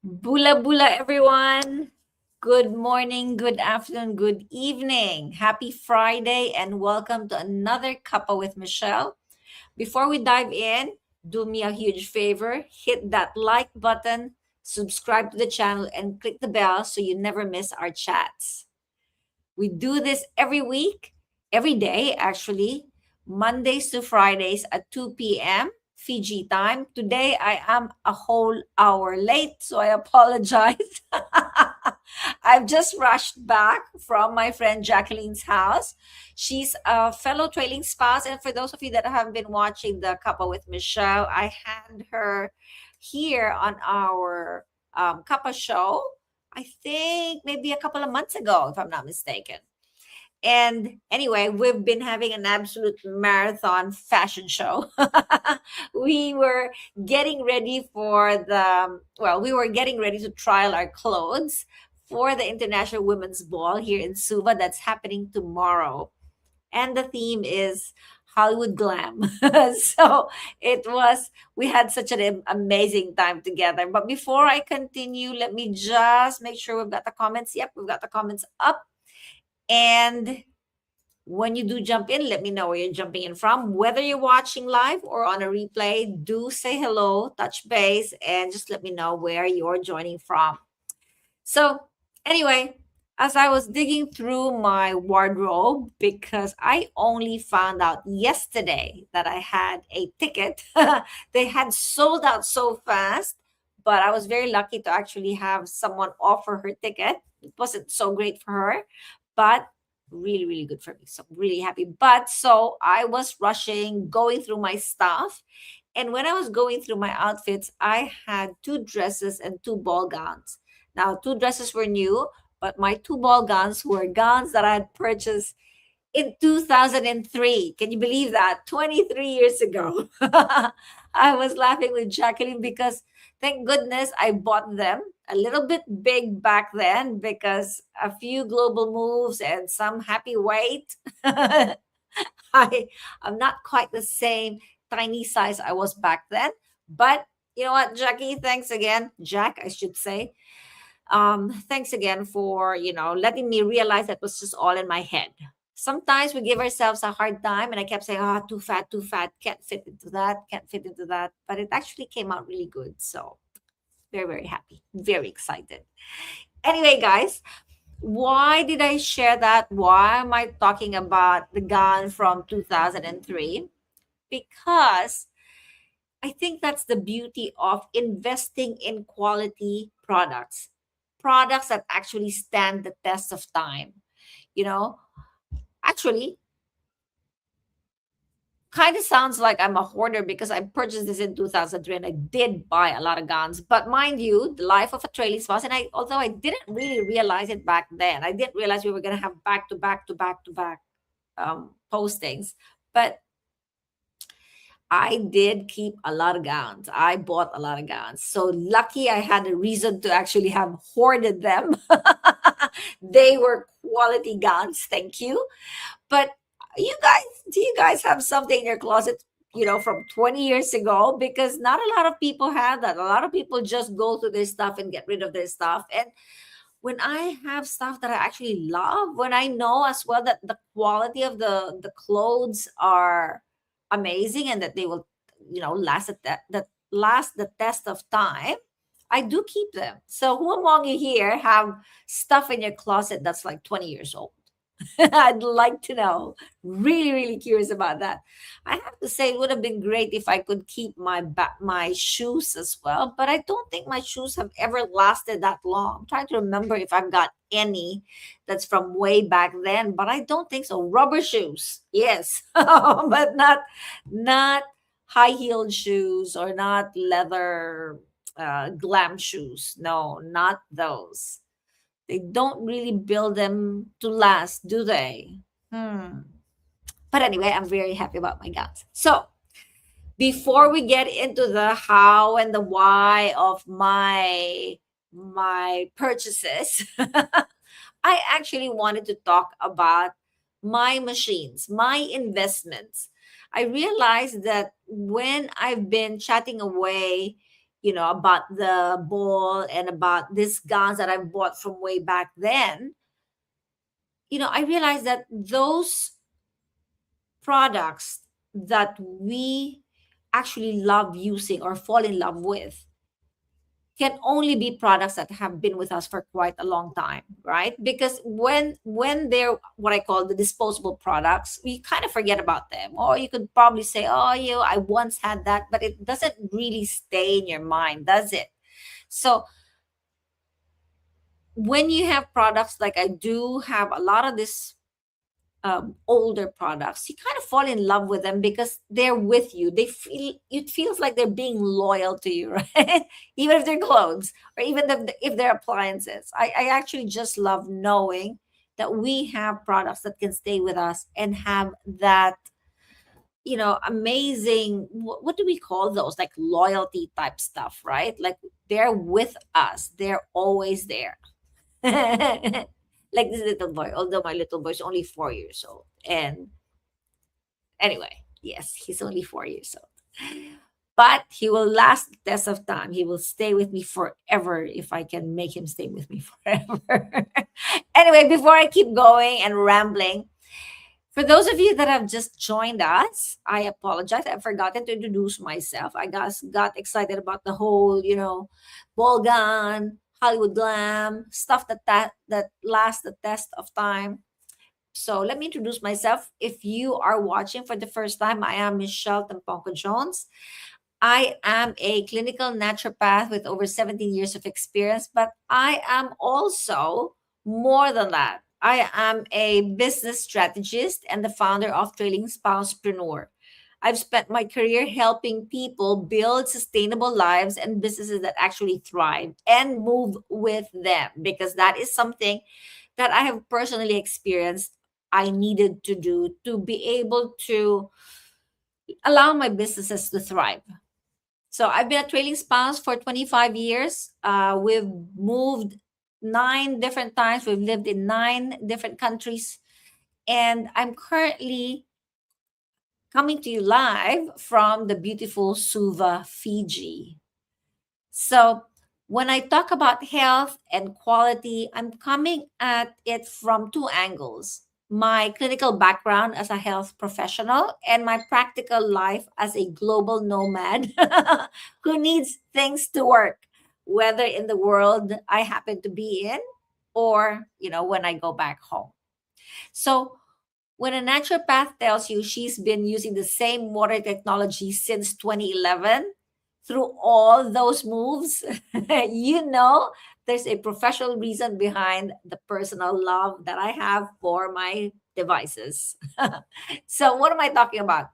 Bula bula, everyone. Good morning, good afternoon, good evening. Happy Friday, and welcome to another Cuppa with Michelle. Before we dive in, do me a huge favor, hit that like button, subscribe to the channel, and click the bell so you never miss our chats. We do this every week, every day, actually, Mondays to Fridays at 2 p.m. Fiji time. Today, I am a whole hour late, so I apologize. I've just rushed back from my friend Jacqueline's house. She's a fellow trailing spouse. And for those of you that have been watching the Couple with Michelle, I had her here on our Kappa show. I think maybe a couple of months ago, if I'm not mistaken. And anyway, we've been having an absolute marathon fashion show. We were getting ready for we were getting ready to trial our clothes for the International Women's Ball here in Suva that's happening tomorrow. And the theme is Hollywood glam. So we had such an amazing time together. But before I continue, let me just make sure we've got the comments. Yep, we've got the comments up. And when you do jump in, let me know where you're jumping in from. Whether you're watching live or on a replay, do say hello, touch base, and just let me know where you're joining from. So, anyway, as I was digging through my wardrobe, because I only found out yesterday that I had a ticket, they had sold out so fast, but I was very lucky to actually have someone offer her ticket. It wasn't so great for her, but really, really good for me. So, I'm really happy. But so I was rushing, going through my stuff. And when I was going through my outfits, I had two dresses and two ball gowns. Now, two dresses were new, but my two ball gowns were gowns that I had purchased in 2003. Can you believe that? 23 years ago. I was laughing with Jacqueline because thank goodness I bought them a little bit big back then because a few global moves and some happy weight. I'm not quite the same tiny size I was back then. But you know what, Jackie, thanks again. Jack, I should say. Thanks again for, letting me realize that was just all in my head. Sometimes we give ourselves a hard time, and I kept saying, oh, too fat, can't fit into that, can't fit into that. But it actually came out really good. So, very, very happy, very excited. Anyway, guys, why did I share that? Why am I talking about the gun from 2003? Because I think that's the beauty of investing in quality products that actually stand the test of time. You know, actually, kind of sounds like I'm a hoarder because I purchased this in 2003 and I did buy a lot of guns. But mind you, the life of a trailing spouse, and although I didn't really realize it back then, I didn't realize we were going to have back to back to back to back postings. But I did keep a lot of gowns. I bought a lot of gowns. So lucky I had a reason to actually have hoarded them. They were quality gowns, thank you. But do you guys have something in your closet, from 20 years ago? Because not a lot of people have that. A lot of people just go through their stuff and get rid of their stuff. And when I have stuff that I actually love, when I know as well that the quality of the clothes are amazing and that they will, last that last the test of time, I do keep them. So who among you here have stuff in your closet that's like 20 years old? I'd like to know. Really, really curious about that. I have to say, it would have been great if I could keep my shoes as well, but I don't think my shoes have ever lasted that long. I'm trying to remember if I've got any that's from way back then, but I don't think so. Rubber shoes, yes, but not high heeled shoes or not leather glam shoes. No, not those. They don't really build them to last, do they? But anyway, I'm very happy about my gowns. So before we get into the how and the why of my purchases, I actually wanted to talk about my machines, my investments. I realized that when I've been chatting away, about the ball and about these guns that I bought from way back then, I realized that those products that we actually love using or fall in love with can only be products that have been with us for quite a long time, right? Because when they're what I call the disposable products, we kind of forget about them, or you could probably say, oh, I once had that, but it doesn't really stay in your mind, does it? So when you have products, like I do have a lot of this older products, you kind of fall in love with them because they're with you. It feels like they're being loyal to you, right? Even if they're clothes, or even if they're appliances. I actually just love knowing that we have products that can stay with us and have that, amazing, what do we call those, like loyalty type stuff, right? Like they're with us, they're always there. Like this little boy, although my little boy is only 4 years old. And anyway, yes, he's only 4 years old. But he will last the test of time. He will stay with me forever if I can make him stay with me forever. Anyway, before I keep going and rambling, for those of you that have just joined us, I apologize. I've forgotten to introduce myself. I got excited about the whole, ball gun, Hollywood glam, stuff that lasts the test of time. So let me introduce myself. If you are watching for the first time, I am Michelle Tamponco Jones. I am a clinical naturopath with over 17 years of experience, but I am also more than that. I am a business strategist and the founder of Trailing Spousepreneur. I've spent my career helping people build sustainable lives and businesses that actually thrive and move with them, because that is something that I have personally experienced I needed to do to be able to allow my businesses to thrive. So I've been a trailing spouse for 25 years. We've moved 9 different times. We've lived in 9 different countries. And I'm currently coming to you live from the beautiful Suva, Fiji. So when I talk about health and quality, I'm coming at it from two angles: my clinical background as a health professional and my practical life as a global nomad who needs things to work, whether in the world I happen to be in or, when I go back home. So when a naturopath tells you she's been using the same water technology since 2011, through all those moves, you know there's a professional reason behind the personal love that I have for my devices. So, what am I talking about?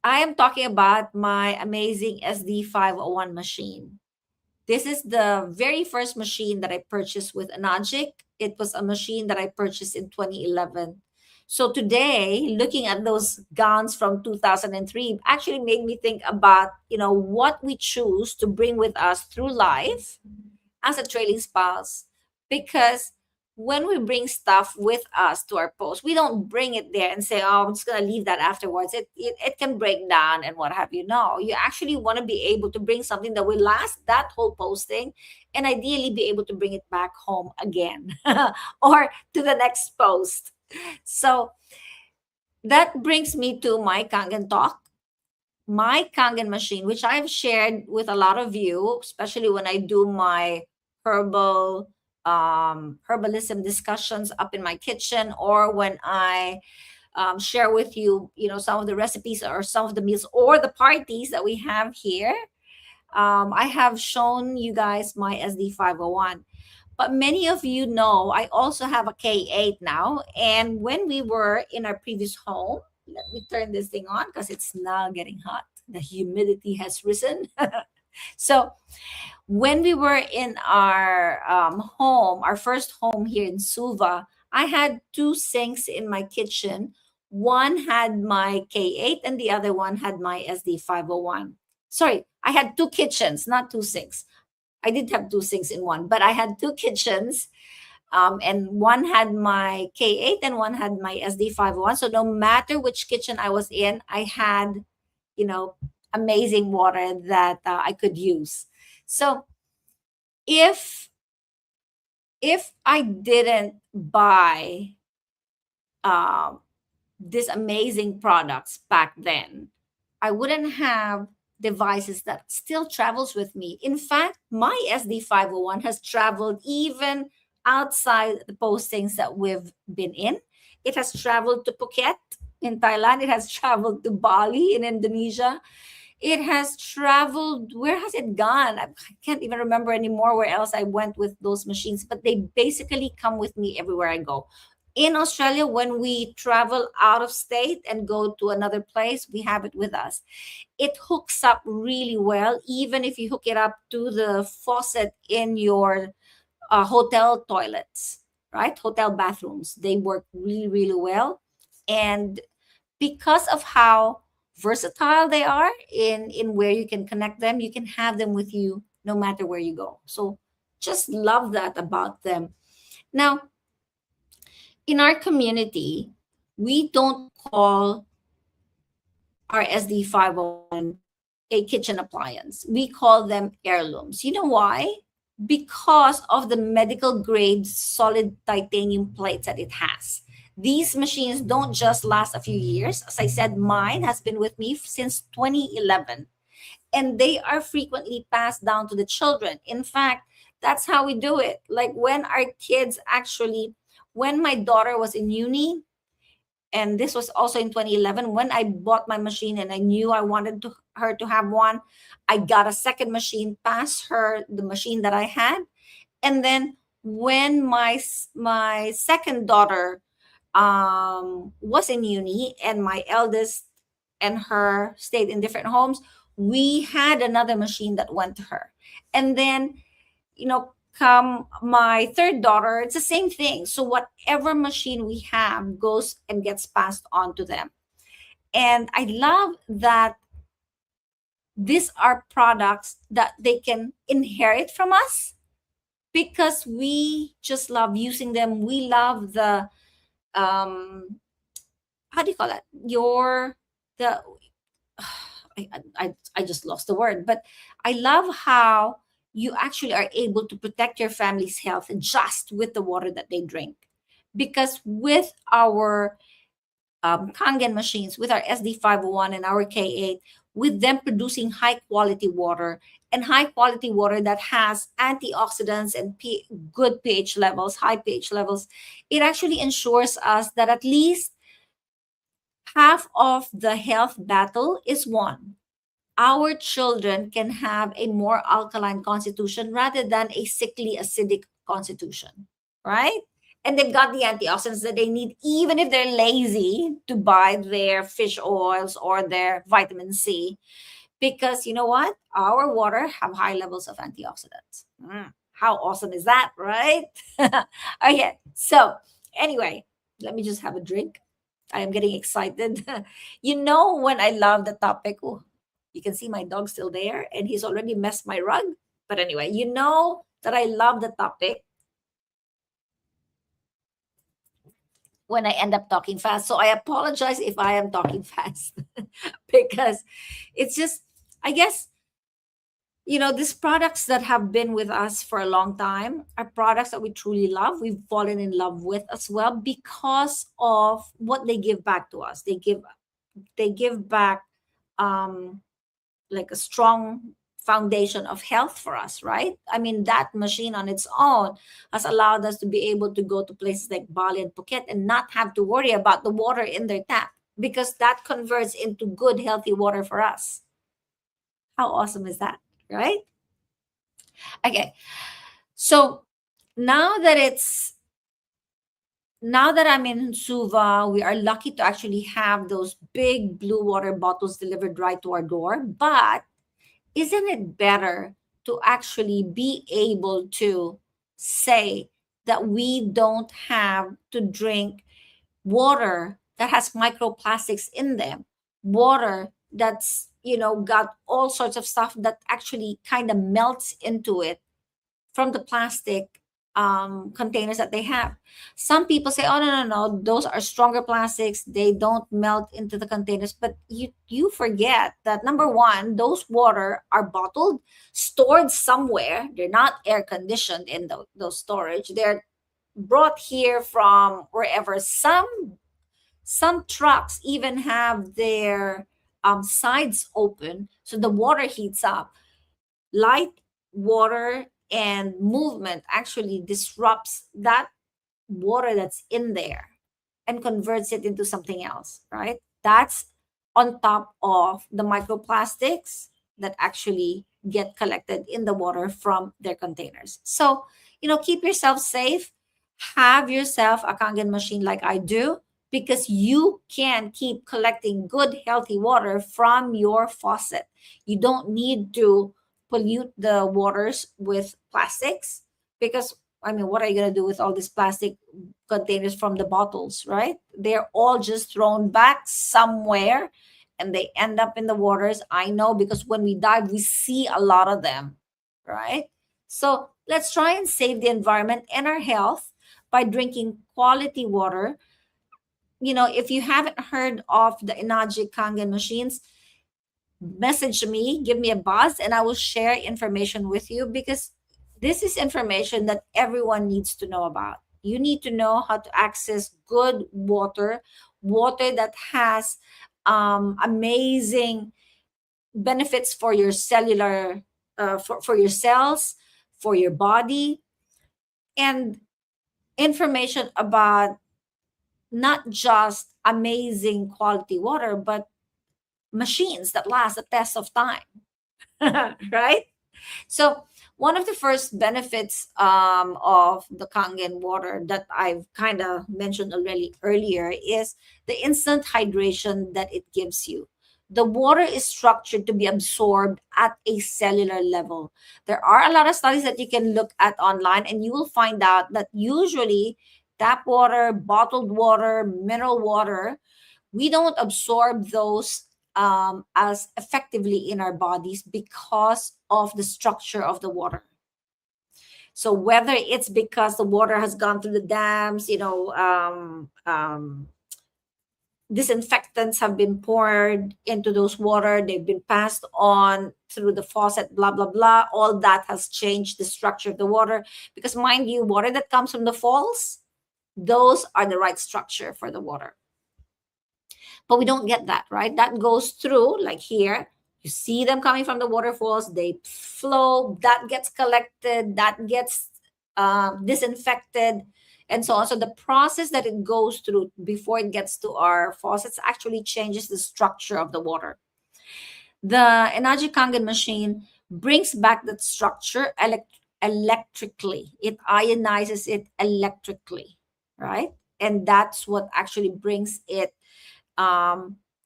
I am talking about my amazing SD501 machine. This is the very first machine that I purchased with Enagic. It was a machine that I purchased in 2011. So today, looking at those gowns from 2003 actually made me think about, what we choose to bring with us through life as a trailing spouse. Because when we bring stuff with us to our post, we don't bring it there and say, oh, I'm just going to leave that afterwards. It can break down and what have you. No, you actually want to be able to bring something that will last that whole posting, and ideally be able to bring it back home again or to the next post. So that brings me to my Kangen talk, my Kangen machine, which I've shared with a lot of you, especially when I do my herbalism discussions up in my kitchen, or when I share with you, some of the recipes or some of the meals or the parties that we have here. I have shown you guys my SD501. But many of you know I also have a K8 now. And when we were in our previous home, let me turn this thing on because it's now getting hot. The humidity has risen. So when we were in our home, our first home here in Suva, I had two sinks in my kitchen. One had my K8 and the other one had my SD501. Sorry, I had two kitchens, not two sinks. I did have two sinks in one, but I had two kitchens, and one had my K8 and one had my SD501. So no matter which kitchen I was in, I had, amazing water that I could use. So if I didn't buy um, these amazing products back then, I wouldn't have devices that still travels with me. In fact, my SD501 has traveled even outside the postings that we've been in. It has traveled to Phuket in Thailand. It has traveled to Bali in Indonesia. It has traveled. Where has it gone? I can't even remember anymore where else I went with those machines, but they basically come with me everywhere I go. In Australia, when we travel out of state and go to another place, we have it with us. It hooks up really well, even if you hook it up to the faucet in your hotel toilets, right? Hotel bathrooms. They work really, really well. And because of how versatile they are in where you can connect them, you can have them with you no matter where you go. So just love that about them. Now, in our community, we don't call our SD501 a kitchen appliance. We call them heirlooms. You know why? Because of the medical grade solid titanium plates that it has. These machines don't just last a few years. As I said, mine has been with me since 2011, and they are frequently passed down to the children. In fact, that's how we do it. Like when our kids actually, when my daughter was in uni, and this was also in 2011 when I bought my machine and I knew I wanted her to have one. I got a second machine, passed her the machine that I had, and then when my second daughter was in uni and my eldest and her stayed in different homes, we had another machine that went to her. And then, come my third daughter, it's the same thing. So whatever machine we have goes and gets passed on to them. And I love that these are products that they can inherit from us because we just love using them. We love the how do you call it? Your the I just lost the word, but I love how you actually are able to protect your family's health just with the water that they drink. Because with our Kangen machines, with our SD501 and our K8, with them producing high quality water and high quality water that has antioxidants and good pH levels, high pH levels, it actually ensures us that at least half of the health battle is won. Our children can have a more alkaline constitution rather than a sickly acidic constitution, right? And they've got the antioxidants that they need, even if they're lazy to buy their fish oils or their vitamin C, because you know what? Our water have high levels of antioxidants. How awesome is that, right? Okay, so anyway, let me just have a drink. I am getting excited. When I love the topic, oh, you can see my dog still there and he's already messed my rug. But anyway, you know that I love the topic when I end up talking fast. So I apologize if I am talking fast because it's just, I guess, these products that have been with us for a long time are products that we truly love. We've fallen in love with as well because of what they give back to us. They give back um, like a strong foundation of health for us, right? I mean, that machine on its own has allowed us to be able to go to places like Bali and Phuket and not have to worry about the water in their tap because that converts into good, healthy water for us. How awesome is that, right? Okay. So now that it's now that I'm in Suva, we are lucky to actually have those big blue water bottles delivered right to our door. But isn't it better to actually be able to say that we don't have to drink water that has microplastics in them, water that's got all sorts of stuff that actually kind of melts into it from the plastic containers that they have. Some people say, "Oh, no, no, no, those are stronger plastics. They don't melt into the containers." But you forget that number one, those water are bottled, stored somewhere. They're not air conditioned in those storage. They're brought here from wherever. Some trucks even have their sides open, so the water heats up. Light, water, and movement actually disrupts that water that's in there and converts it into something else, right? That's on top of the microplastics that actually get collected in the water from their containers. So, keep yourself safe. Have yourself a Kangen machine like I do, because you can keep collecting good, healthy water from your faucet. You don't need to pollute the waters with plastics, because I mean, what are you going to do with all these plastic containers from the bottles, right? They're all just thrown back somewhere and they end up in the waters. I know, because when we dive, we see a lot of them, right? So let's try and save the environment and our health by drinking quality water. If you haven't heard of the Enagic Kangen machines, message me, give me a buzz, and I will share information with you, because this is information that everyone needs to know about. You need to know how to access good water, water that has amazing benefits for your cellular, for your cells, for your body, and information about not just amazing quality water, but machines that last the test of time, right? So one of the first benefits of the Kangen water that I've kind of mentioned already earlier is the instant hydration that it gives you. The water is structured to be absorbed at a cellular level. There are a lot of studies that you can look at online, and you will find out that usually tap water, bottled water, mineral water, we don't absorb those as effectively in our bodies because of the structure of the water. So whether it's because the water has gone through the dams, disinfectants have been poured into those water, they've been passed on through the faucet, blah, blah, blah. All that has changed the structure of the water. Because mind you, water that comes from the falls, those are the right structure for the water. But we don't get that, right? That goes through, like here, you see them coming from the waterfalls, they flow, that gets collected, that gets disinfected, and so on. So the process that it goes through before it gets to our faucets actually changes the structure of the water. The Enagic Kangen machine brings back that structure electrically. It ionizes it electrically, right? And that's what actually brings it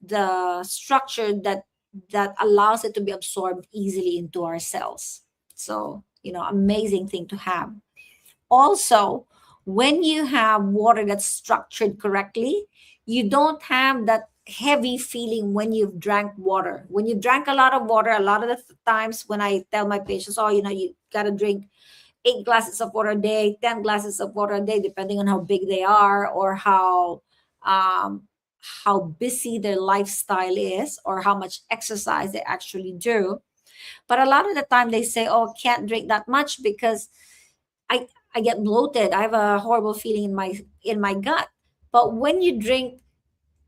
the structure that allows it to be absorbed easily into our cells. So, amazing thing to have. Also, when you have water that's structured correctly, you don't have that heavy feeling when you've drank water. When you drank a lot of water, a lot of the times when I tell my patients, oh, you got to drink 8 glasses of water a day, 10 glasses of water a day, depending on how big they are or how busy their lifestyle is or how much exercise they actually do. But a lot of the time they say, oh, can't drink that much because I get bloated. I have a horrible feeling in my gut. But when you drink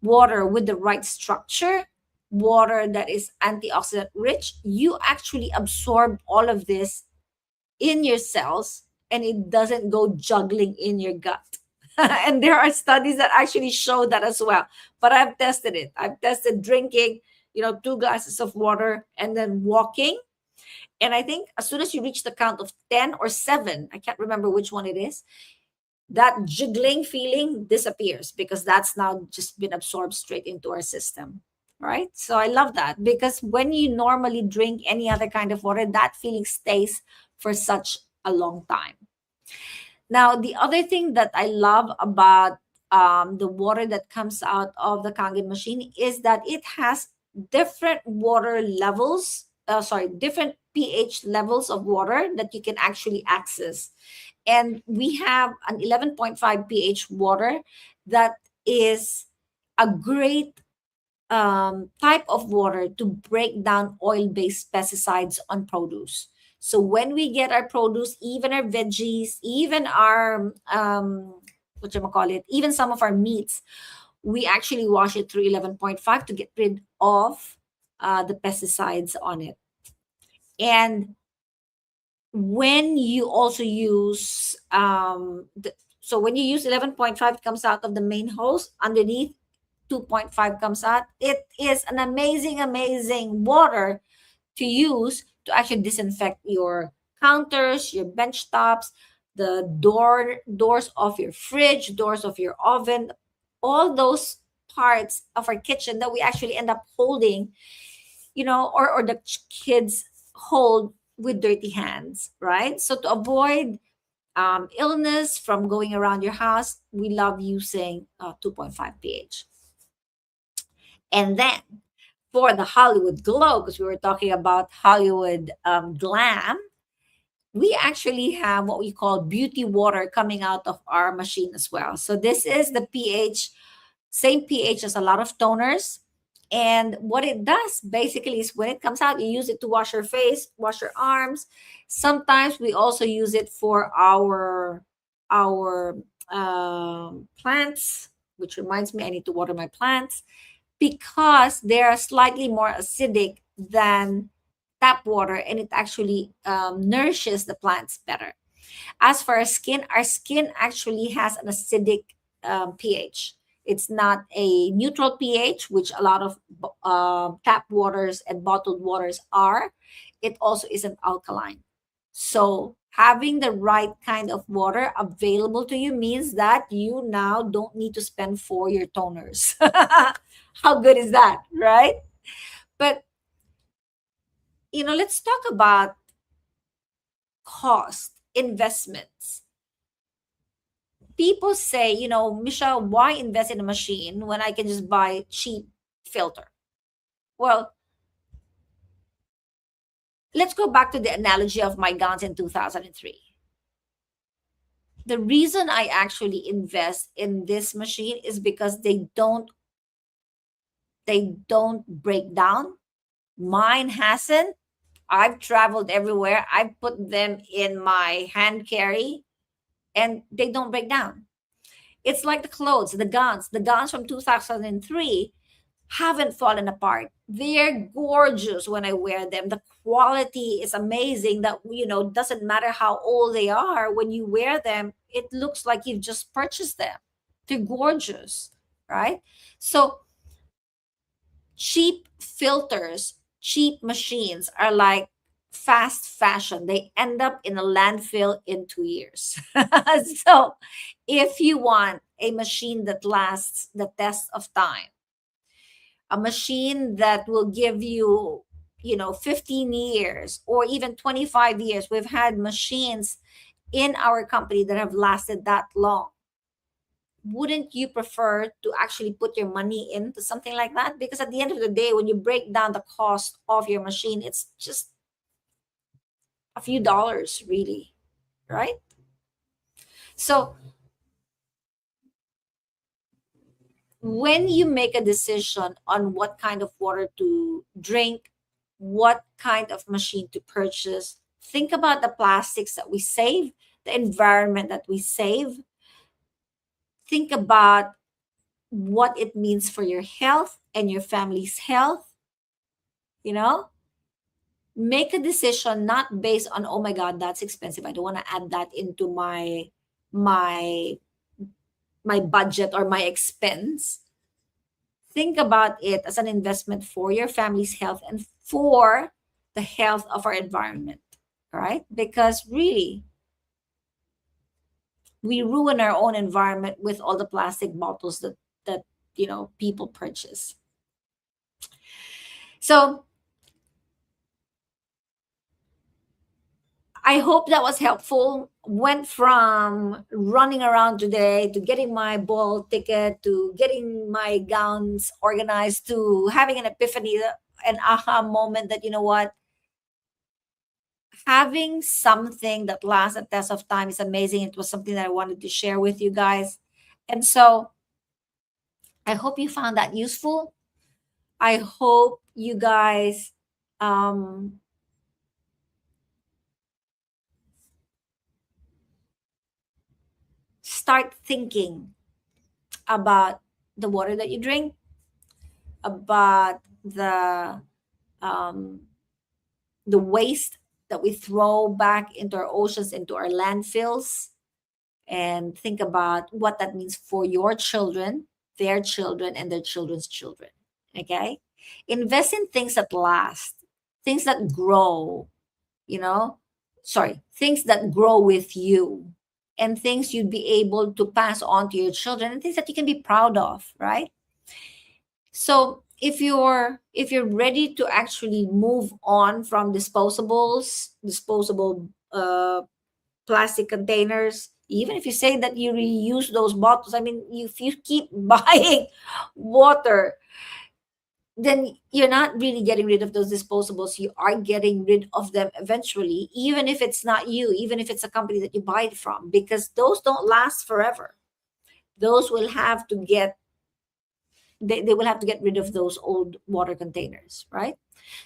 water with the right structure, water that is antioxidant rich, you actually absorb all of this in your cells and it doesn't go juggling in your gut. And there are studies that actually show that as well. But I've tested it. I've tested drinking, 2 glasses of water and then walking. And I think as soon as you reach the count of 10 or 7, I can't remember which one it is, that jiggling feeling disappears because that's now just been absorbed straight into our system. Right? So I love that because when you normally drink any other kind of water, that feeling stays for such a long time. Now, the other thing that I love about the water that comes out of the Kangen machine is that it has different water levels, different pH levels of water that you can actually access. And we have an 11.5 pH water that is a great type of water to break down oil-based pesticides on produce. So when we get our produce, even our veggies, even our what you call it, even some of our meats, we actually wash it through 11.5 to get rid of the pesticides on it. And when you also use so when you use 11.5, it comes out of the main hose. Underneath, 2.5 comes out. It is an amazing water to use to actually disinfect your counters, your bench tops, the doors of your fridge, doors of your oven, all those parts of our kitchen that we actually end up holding, or the kids hold with dirty hands, right? So to avoid illness from going around your house, we love using 2.5 pH. And then for the Hollywood Glow, because we were talking about Hollywood Glam, we actually have what we call beauty water coming out of our machine as well. So this is the pH, same pH as a lot of toners. And what it does basically is when it comes out, you use it to wash your face, wash your arms. Sometimes we also use it for our plants, which reminds me I need to water my plants because they are slightly more acidic than tap water, and it actually nourishes the plants better. As for our skin actually has an acidic pH. It's not a neutral pH, which a lot of tap waters and bottled waters are. It also isn't alkaline. So having the right kind of water available to you means that you now don't need to spend for your toners. How good is that, right? But let's talk about cost investments. People say, Michelle, why invest in a machine when I can just buy cheap filter? Well, let's go back to the analogy of my guns in 2003. The reason I actually invest in this machine is because they don't break down. Mine hasn't. I've traveled everywhere. I've put them in my hand carry and they don't break down. It's like the clothes, the guns from 2003 haven't fallen apart. They're gorgeous when I wear them. The quality is amazing that, doesn't matter how old they are. When you wear them, it looks like you've just purchased them. They're gorgeous, right? So cheap filters, cheap machines are like fast fashion. They end up in a landfill in 2 years. So if you want a machine that lasts the test of time, a machine that will give you 15 years or even 25 years. We've had machines in our company that have lasted that long. Wouldn't you prefer to actually put your money into something like that? Because at the end of the day, when you break down the cost of your machine, it's just a few dollars, really, right? So when you make a decision on what kind of water to drink, what kind of machine to purchase, think about the plastics that we save, the environment that we save. Think about what it means for your health and your family's health. You know, make a decision not based on, oh my God, that's expensive. I don't want to add that into my my budget or my expense. Think about it as an investment for your family's health and for the health of our environment, right? Because really, we ruin our own environment with all the plastic bottles that people purchase. So I hope that was helpful. Went from running around today to getting my ball ticket to getting my gowns organized to having an epiphany, an aha moment that, you know what, having something that lasts a test of time is amazing. It was something that I wanted to share with you guys. And so I hope you found that useful. I hope you guys um, start thinking about the water that you drink, about um, the waste that we throw back into our oceans, into our landfills, and think about what that means for your children, their children, and their children's children. Okay? Invest in things that last, things that grow, you know, things that grow with you, and things you'd be able to pass on to your children, and things that you can be proud of, right? So if you're ready to actually move on from disposable plastic containers, even if you say that you reuse those bottles, I mean, if you keep buying water, then you're not really getting rid of those disposables. You are getting rid of them eventually, even if it's not you, even if it's a company that you buy it from, because those don't last forever. Those will have to get they will have to get rid of those old water containers, right?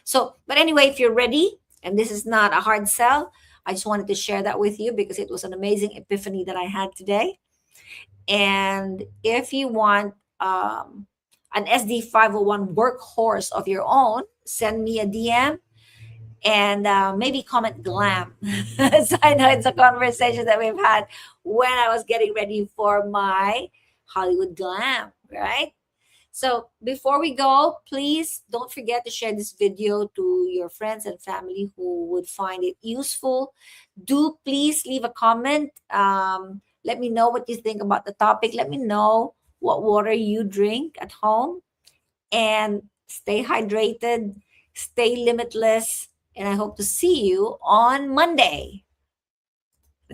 So, but anyway, if you're ready, and this is not a hard sell, I just wanted to share that with you because it was an amazing epiphany that I had today. And if you want an SD501 workhorse of your own, send me a DM and maybe comment Glam. So I know it's a conversation that we've had when I was getting ready for my Hollywood Glam, right? So before we go, please don't forget to share this video to your friends and family who would find it useful. Do please leave a comment. Let me know what you think about the topic. Let me know what water you drink at home. And stay hydrated, stay limitless. And I hope to see you on Monday.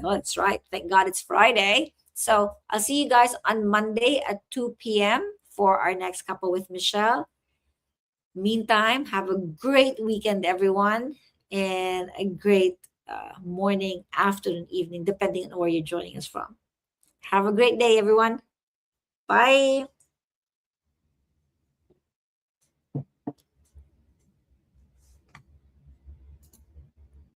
Oh, that's right. Thank God it's Friday. So I'll see you guys on Monday at 2 p.m. for our next couple with Michelle. Meantime, have a great weekend, everyone, and a great morning, afternoon, evening, depending on where you're joining us from. Have a great day, everyone. Bye.